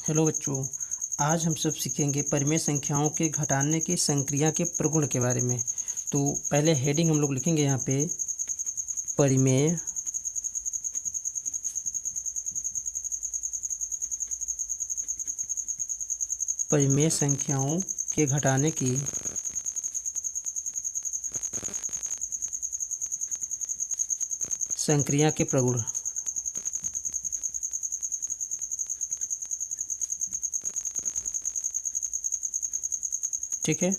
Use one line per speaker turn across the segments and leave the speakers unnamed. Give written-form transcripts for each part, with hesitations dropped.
Hello बच्चों, आज हम सब सीखेंगे परिमेय संख्याओं के घटाने की संक्रिया के प्रगुण के बारे में। तो पहले हेडिंग हम लोग लिखेंगे यहाँ पे परिमेय परिमेय संख्याओं के घटाने की संक्रिया के प्रगुण। ठीक है,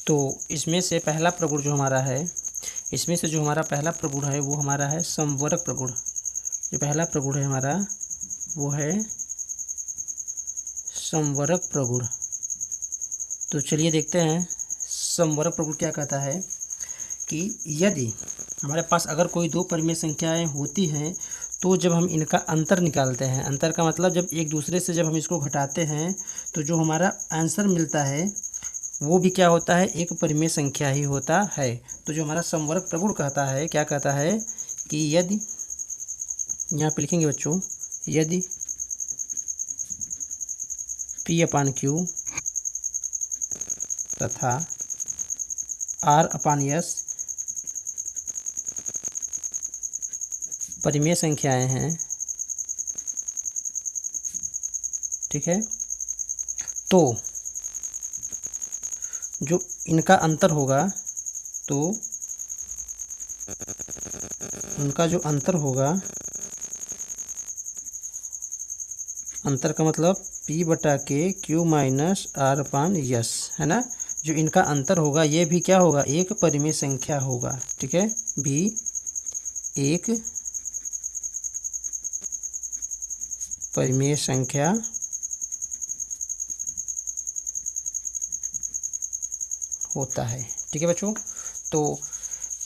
तो इसमें से पहला प्रगुण जो हमारा है, इसमें से जो हमारा पहला प्रगुण है वो हमारा है समवर्ग प्रगुण। जो पहला प्रगुण है हमारा वो है समवर्ग प्रगुण। तो चलिए देखते हैं समवर्ग प्रगुण क्या कहता है कि यदि हमारे पास अगर कोई दो परिमेय संख्याएं होती हैं तो जब हम इनका अंतर निकालते हैं, अंतर का मतलब जब एक दूसरे से जब हम इसको घटाते हैं तो जो हमारा आंसर मिलता है वो भी क्या होता है, एक परिमेय संख्या ही होता है। तो जो हमारा समवर्ग प्रगुण कहता है, क्या कहता है कि यदि, यहाँ पे लिखेंगे बच्चों, यदि P/Q तथा R/S परिमेय संख्याएं हैं, ठीक है, तो जो इनका अंतर होगा, तो उनका जो अंतर होगा, अंतर का मतलब P/Q माइनस R/S है ना। जो इनका अंतर होगा ये भी क्या होगा, एक परिमेय संख्या होगा। ठीक है, भी एक परिमेय संख्या होता है। ठीक है बच्चों, तो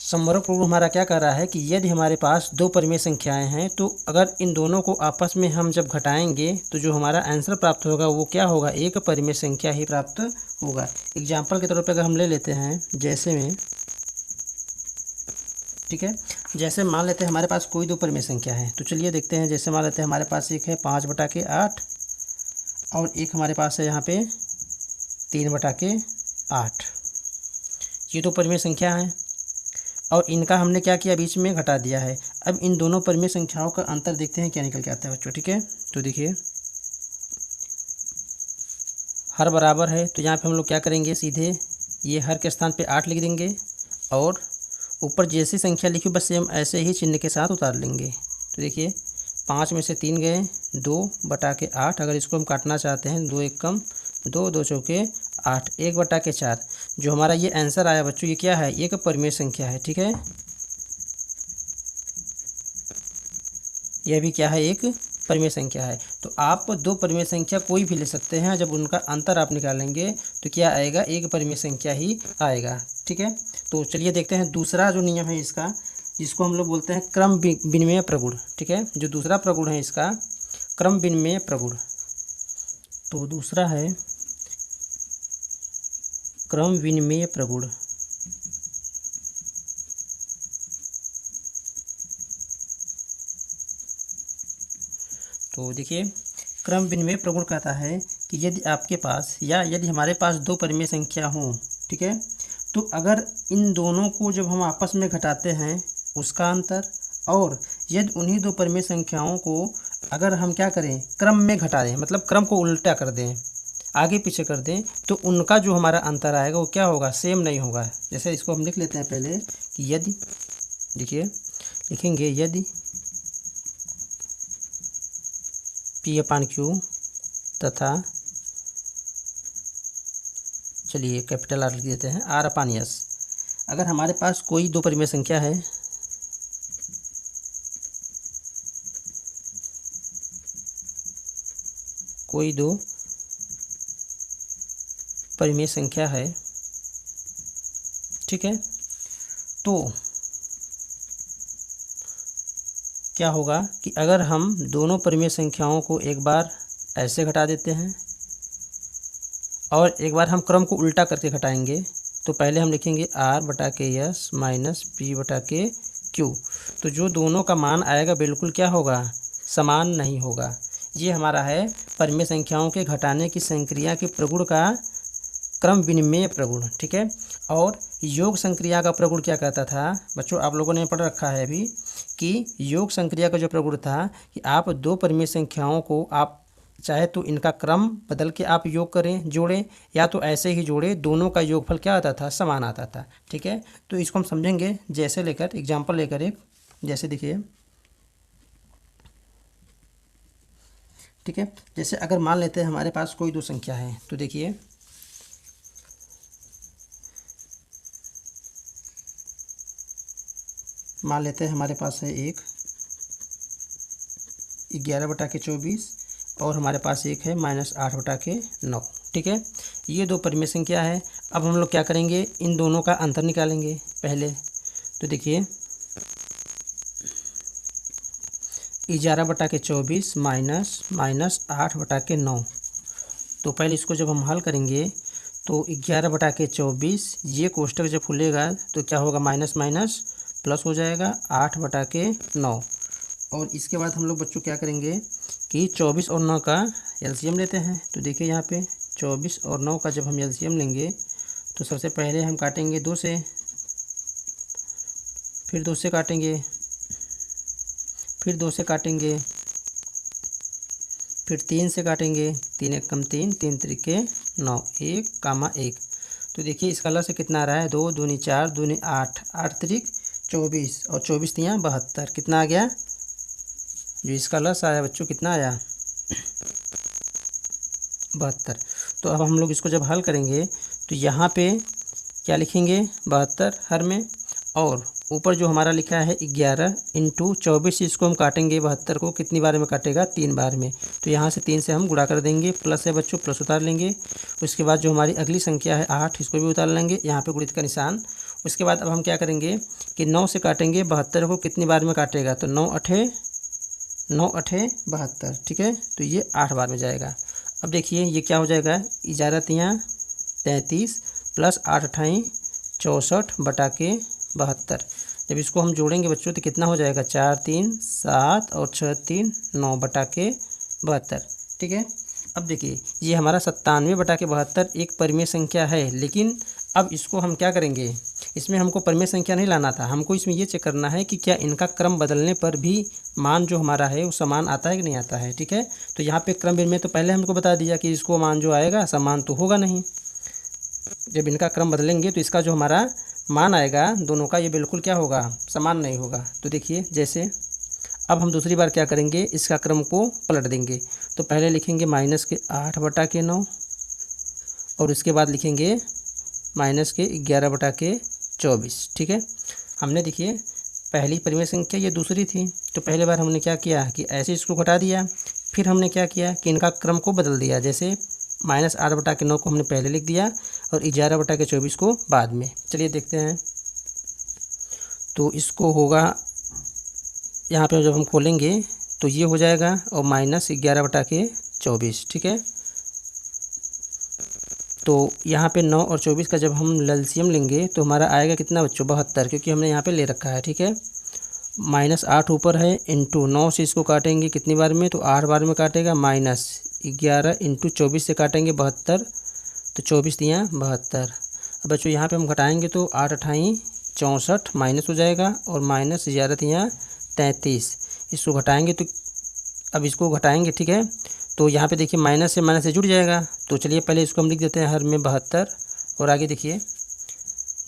समवर्ग प्रगुण हमारा क्या कर रहा है कि यदि हमारे पास दो परिमेय संख्याएं हैं तो अगर इन दोनों को आपस में हम जब घटाएंगे तो जो हमारा आंसर प्राप्त होगा वो क्या होगा, एक परिमेय संख्या ही प्राप्त होगा। एग्जाम्पल के तौर पे अगर हम ले लेते हैं, जैसे में, ठीक है, जैसे मान लेते हैं हमारे पास कोई दो परिमेय संख्या है, तो चलिए देखते हैं। जैसे मान लेते हैं हमारे पास एक है 5/8 और एक हमारे पास है यहाँ पे 3/8। ये तो परिमेय संख्या है और इनका हमने क्या किया, बीच में घटा दिया है। अब इन दोनों परिमेय संख्याओं का अंतर देखते हैं क्या निकल के आता है बच्चों। ठीक है, तो देखिए हर बराबर है, तो यहाँ पे हम लोग क्या करेंगे, सीधे ये हर के स्थान पे 8 लिख देंगे और ऊपर जैसी संख्या लिखी बस हम ऐसे ही चिन्ह के साथ उतार लेंगे। तो देखिए 5 में से 3 गए, 2/8। अगर इसको हम काटना चाहते हैं, 2 1 कम 2, 2 चौके 8, 1/4। जो हमारा ये आंसर आया बच्चों, ये क्या है, एक परिमेय संख्या है। ठीक है, यह भी क्या है, एक परिमेय संख्या है। तो आप दो परिमेय संख्या कोई भी ले सकते हैं, जब उनका अंतर आप निकालेंगे तो क्या आएगा, एक परिमेय संख्या ही आएगा। ठीक है, तो चलिए देखते हैं दूसरा जो नियम है इसका, जिसको हम लोग बोलते हैं क्रम विनिमेय प्रगुण। ठीक है, जो दूसरा प्रगुण है इसका क्रम विनिमेय प्रगुण। तो दूसरा है क्रम विनिमेय प्रगुण। तो देखिए क्रम विनिमेय प्रगुण कहता है कि यदि आपके पास या यदि हमारे पास दो परिमेय संख्या हों, ठीक है, तो अगर इन दोनों को जब हम आपस में घटाते हैं उसका अंतर, और यदि उन्हीं दो परिमेय संख्याओं को अगर हम क्या करें, क्रम में घटा दें, मतलब क्रम को उल्टा कर दें, आगे पीछे कर दें, तो उनका जो हमारा अंतर आएगा वो क्या होगा, सेम नहीं होगा। जैसे इसको हम लिख लेते हैं पहले कि यदि, देखिए लिखेंगे यदि P/Q तथा, चलिए कैपिटल R लिख देते हैं, R/S। अगर हमारे पास कोई दो परिमेय संख्या है, कोई दो परिमेय संख्या है, ठीक है, तो क्या होगा कि अगर हम दोनों परिमेय संख्याओं को एक बार ऐसे घटा देते हैं और एक बार हम क्रम को उल्टा करके घटाएंगे, तो पहले हम लिखेंगे R/S माइनस P/Q। तो जो दोनों का मान आएगा बिल्कुल क्या होगा, समान नहीं होगा। ये हमारा है परिमेय संख्याओं के घटाने की संक्रिया के प्रगुण का क्रम विनिमेय प्रगुण, ठीक है। और योग संक्रिया का प्रगुण क्या कहता था बच्चों, आप लोगों ने पढ़ रखा है अभी कि योग संक्रिया का जो प्रगुण था कि आप दो परिमेय संख्याओं को आप चाहे तो इनका क्रम बदल के आप योग करें, जोड़ें, या तो ऐसे ही जोड़ें, दोनों का योगफल क्या आता था, समान आता था, ठीक है। तो इसको हम समझेंगे जैसे लेकर एग्जाम्पल लेकर एक, जैसे देखिए, ठीक है। जैसे अगर मान लेते हैं हमारे पास कोई दो संख्या है, तो देखिए मान लेते हैं हमारे पास है एक 11/24 और हमारे पास एक है -8/9, ठीक है। ये दो परिमेय संख्या है। अब हम लोग क्या करेंगे, इन दोनों का अंतर निकालेंगे पहले। तो देखिए 11/24 -8/9, तो पहले इसको जब हम हल करेंगे तो 11/24 ये कोष्टक जब खुलेगा तो क्या होगा, माइनस माइनस प्लस हो जाएगा 8/9। और इसके बाद हम लोग बच्चों क्या करेंगे कि 24 और 9 का एलसीएम लेते हैं। तो देखिए यहाँ पे 24 और 9 का जब हम एलसीएम लेंगे तो सबसे पहले हम काटेंगे 2 से, फिर 2 से काटेंगे, फिर 2 से काटेंगे, फिर 3 से काटेंगे, 3 एक कम 3, 3 त्रिके 9, 1, 1। तो देखिए इसका लस से कितना आ रहा है, 2 दूनी 4 दूनी 8, 8 त्रिक 24 और 24 तियाँ 72, कितना आ गया, जो इसका लस आया बच्चों कितना आया, 72। तो अब हम लोग इसको जब हल करेंगे तो यहाँ पे क्या लिखेंगे, 72 हर में, और ऊपर जो हमारा लिखा है 11 इंटू 24, इसको हम काटेंगे 72 को कितनी बार में काटेगा, 3 बार में। तो यहाँ से 3 से हम गुणा कर देंगे, प्लस है बच्चों, प्लस उतार लेंगे। उसके बाद जो हमारी अगली संख्या है 8, इसको भी उतार लेंगे, यहाँ पे गुणित का निशान। उसके बाद अब हम क्या करेंगे कि 9 से काटेंगे 72 को कितनी बार में काटेगा, तो 9 अठे 72, ठीक है। तो ये 8 बार में जाएगा। अब देखिए ये क्या हो जाएगा, 11 तियाँ 33 प्लस 8 अठाई 64/72। जब इसको हम जोड़ेंगे बच्चों तो कितना हो जाएगा, 4 3 7 और 6 3 9/72, ठीक है। अब देखिए ये हमारा 97/72 एक परिमेय संख्या है, लेकिन अब इसको हम क्या करेंगे, इसमें हमको परिमेय संख्या नहीं लाना था, हमको इसमें ये चेक करना है कि क्या इनका क्रम बदलने पर भी मान जो हमारा है वो समान आता है कि नहीं आता है, ठीक है। तो यहाँ पे क्रम में तो पहले हमको बता दिया कि इसको मान जो आएगा समान तो होगा नहीं, जब इनका क्रम बदलेंगे तो इसका जो हमारा मान आएगा दोनों का, ये बिल्कुल क्या होगा, समान नहीं होगा। तो देखिए जैसे अब हम दूसरी बार क्या करेंगे, इसका क्रम को पलट देंगे। तो पहले लिखेंगे -8/9 और उसके बाद लिखेंगे -11/24, ठीक है। हमने देखिए पहली परिमेय संख्या ये दूसरी थी, तो पहले बार हमने क्या किया कि ऐसे इसको घटा दिया, फिर हमने क्या किया कि इनका क्रम को बदल दिया, जैसे -8/9 को हमने पहले लिख दिया और 11/24 को बाद में। चलिए देखते हैं, तो इसको होगा यहाँ पे जब हम खोलेंगे तो ये हो जाएगा और -11/24, ठीक है। तो यहाँ पे 9 और 24 का जब हम एलसीएम लेंगे तो हमारा आएगा कितना बच्चों, 72, क्योंकि हमने यहाँ पे ले रखा है, ठीक है। -8 ऊपर है, इंटू 9 से इसको काटेंगे कितनी बार में, तो 8 बार में काटेगा, -11 इंटू 24 से काटेंगे 72, तो 24 तियाँ 72। अब बच्चों यहाँ पे हम घटाएंगे तो 8 अठाई 64 माइनस हो जाएगा और -11 तियाँ 33, इसको घटाएंगे तो अब इसको घटाएंगे, ठीक है। तो यहाँ पे देखिए माइनस से जुड़ जाएगा, तो चलिए पहले इसको हम लिख देते हैं हर में 72 और आगे देखिए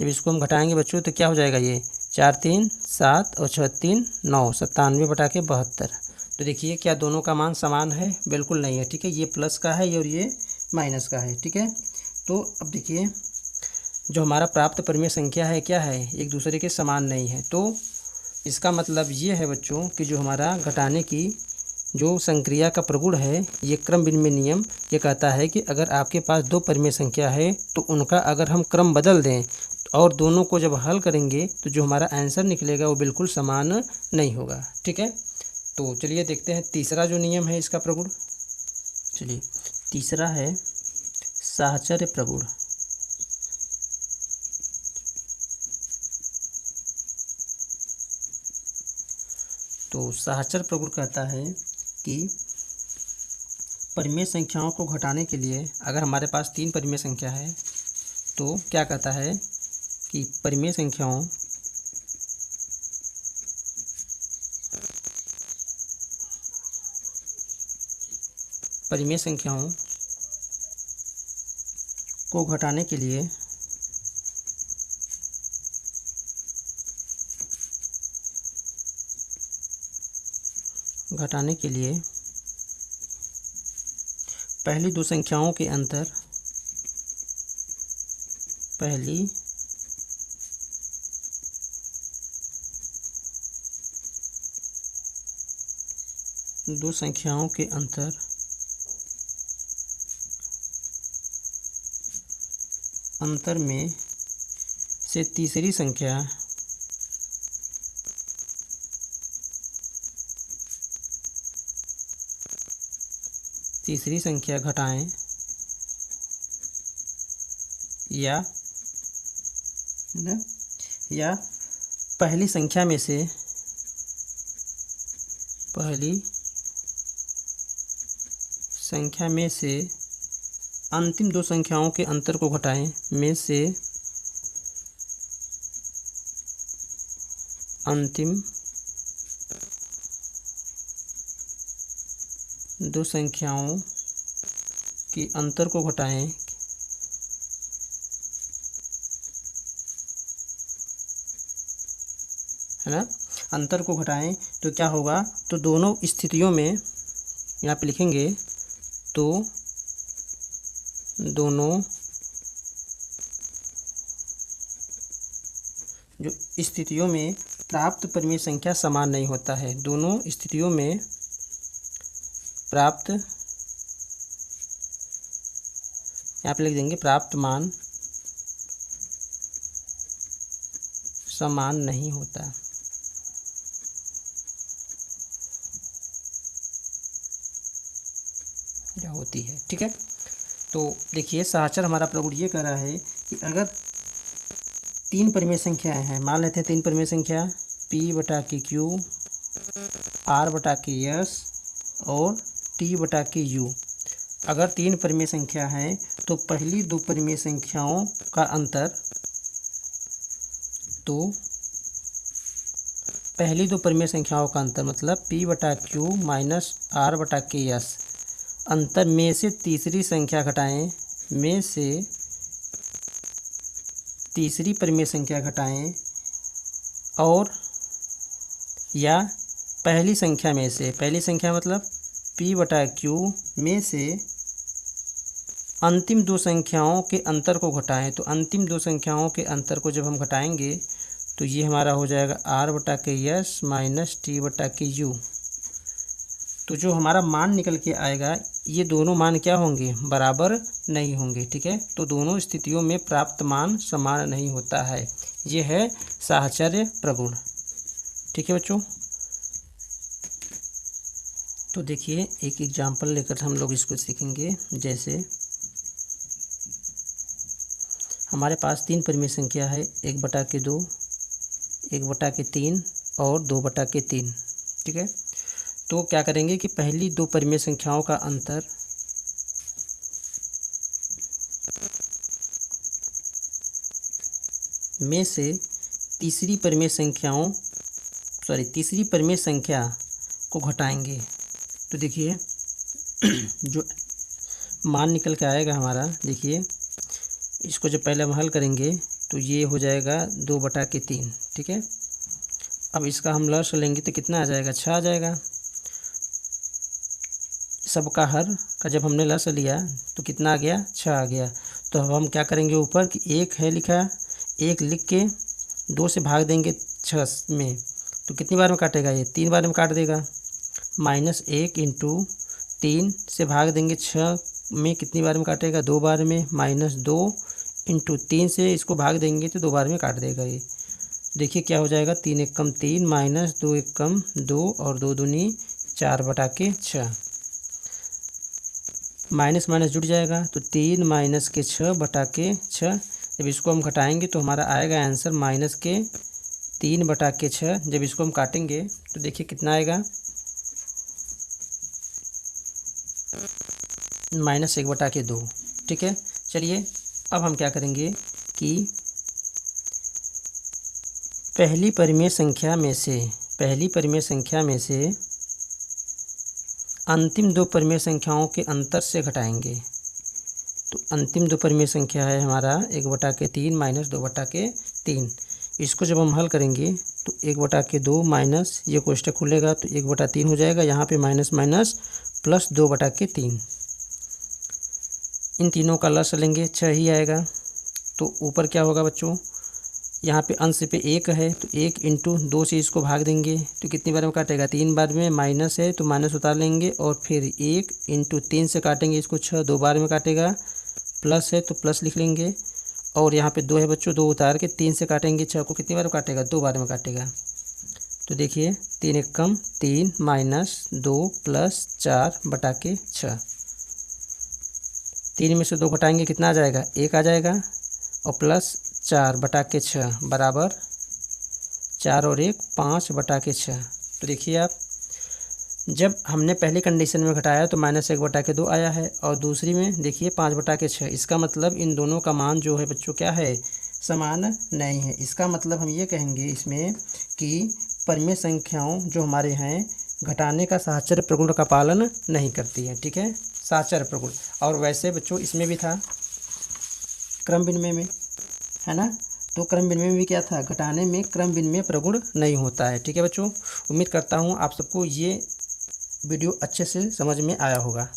जब इसको हम घटाएंगे बच्चों तो क्या हो जाएगा, ये 4 3 7 और 6 3 9, 97/72। तो देखिए क्या दोनों का मान समान है, बिल्कुल नहीं है, ठीक है। ये प्लस का है और ये माइनस का है, ठीक है। तो अब देखिए जो हमारा प्राप्त परिमेय संख्या है क्या है, एक दूसरे के समान नहीं है। तो इसका मतलब ये है बच्चों कि जो हमारा घटाने की जो संक्रिया का प्रगुण है, ये क्रम विनिमय नियम ये कहता है कि अगर आपके पास दो परिमेय संख्या है तो उनका अगर हम क्रम बदल दें और दोनों को जब हल करेंगे तो जो हमारा आंसर निकलेगा वो बिल्कुल समान नहीं होगा, ठीक है। तो चलिए देखते हैं तीसरा जो नियम है इसका प्रगुण। चलिए तीसरा है साहचर्य प्रगुण। तो साहचर्य प्रगुण कहता है कि परिमेय संख्याओं को घटाने के लिए अगर हमारे पास 3 परिमेय संख्या है तो क्या कहता है कि परिमेय संख्याओं को घटाने के लिए पहली दो संख्याओं के अंतर अंतर में से तीसरी संख्या घटाएं या पहली संख्या में से अंतिम दो संख्याओं के अंतर को घटाएं में से अंतिम दो संख्याओं के अंतर को घटाएं है ना। अंतर को घटाएं तो क्या होगा, तो दोनों स्थितियों में यहाँ पे लिखेंगे तो दोनों जो स्थितियों में प्राप्त परिमेय संख्या समान नहीं होता है। दोनों स्थितियों में प्राप्त, यहाँ पे लिख देंगे प्राप्त मान समान नहीं होता। क्या होती है, ठीक है। तो देखिए सहचर हमारा प्रगुण ये कह रहा है कि अगर 3 परिमेय संख्याएं हैं, मान लेते हैं 3 परिमेय संख्या P/Q, R/S और T/U। अगर 3 परिमेय संख्या है तो पहली दो परिमेय संख्याओं का अंतर, मतलब P/Q माइनस R/S अंतर में से तीसरी संख्या घटाएं, में से तीसरी परिमेय संख्या घटाएं और या पहली संख्या में से, पहली संख्या मतलब P/Q में से अंतिम दो संख्याओं के अंतर को घटाएं। तो अंतिम दो संख्याओं के अंतर को जब हम घटाएंगे तो ये हमारा हो जाएगा R/S माइनस T/U। तो जो हमारा मान निकल के आएगा, ये दोनों मान क्या होंगे, बराबर नहीं होंगे, ठीक है। तो दोनों स्थितियों में प्राप्त मान समान नहीं होता है। ये है साहचर्य प्रगुण, ठीक है बच्चों। तो देखिए एक एग्जाम्पल लेकर हम लोग इसको सीखेंगे। जैसे हमारे पास 3 परिमेय संख्या है, 1/2, 1/3 और 2/3, ठीक है। तो क्या करेंगे कि पहली दो परिमेय संख्याओं का अंतर में से तीसरी परिमेय संख्या को घटाएंगे। तो देखिए जो मान निकल के आएगा हमारा, देखिए इसको जब पहले हम हल करेंगे तो ये हो जाएगा 2/3, ठीक है। अब इसका हम लॉस लेंगे तो कितना आ जाएगा, 6 आ जाएगा। सबका हर का जब हमने लस लिया तो कितना आ गया, 6 आ गया। तो अब हम क्या करेंगे, ऊपर कि 1 है लिखा, 1 लिख के 2 से भाग देंगे 6 में, तो कितनी बार में काटेगा, ये 3 बार में काट देगा। -1 × 3 से भाग देंगे 6 में, कितनी बार में काटेगा, 2 बार में। -2 × 3 से इसको भाग देंगे तो 2 बार में काट देगा ये। देखिए क्या हो जाएगा, 3 × 1 = 3 -2 × 2 और 2 दूनी 4/6। माइनस माइनस जुड़ जाएगा तो 3 - 6/6। जब इसको हम घटाएंगे तो हमारा आएगा आंसर -3/6। जब इसको हम काटेंगे तो देखिए कितना आएगा, -1/2। ठीक है, चलिए अब हम क्या करेंगे कि पहली परिमेय संख्या में से अंतिम दो परिमेय संख्याओं के अंतर से घटाएंगे। तो अंतिम दो परिमेय संख्या है हमारा 1/3 माइनस 2/3। इसको जब हम हल करेंगे तो 1/2 माइनस ये कोष्ठक खुलेगा तो 1/3 हो जाएगा। यहाँ पे माइनस माइनस प्लस 2/3। इन तीनों का लस लेंगे 6 ही आएगा। तो ऊपर क्या होगा बच्चों, यहाँ पे अंश पे 1 है तो 1 इंटू 2 से इसको भाग देंगे तो कितनी बार में काटेगा, 3 बार में। माइनस है तो माइनस उतार लेंगे और फिर 1 इंटू 3 से काटेंगे इसको 6, 2 बार में काटेगा। प्लस है तो प्लस लिख लेंगे और यहाँ पे 2 है बच्चों, 2 उतार के 3 से काटेंगे 6 को कितनी बार में काटेगा, 2 बार में काटेगा। तो देखिए 3 एक कम 3 माइनस 2 प्लस 4/6। 3 में से 2 घटाएंगे कितना आ जाएगा, 1 आ जाएगा और प्लस 4/6 बराबर 4 और 1 5/6। तो देखिए आप, जब हमने पहली कंडीशन में घटाया तो -1/2 आया है और दूसरी में देखिए 5/6। इसका मतलब इन दोनों का मान जो है बच्चों क्या है, समान नहीं है। इसका मतलब हम ये कहेंगे इसमें कि परिमेय संख्याओं जो हमारे हैं घटाने का साहचर्य प्रगुण का पालन नहीं करती है। ठीक है, साहचर्य प्रगुण। और वैसे बच्चों इसमें भी था क्रम विनिमय में, है ना। तो क्रम विनिमय में भी क्या था, घटाने में क्रम विनिमय प्रगुण नहीं होता है। ठीक है बच्चों, उम्मीद करता हूँ आप सबको ये वीडियो अच्छे से समझ में आया होगा।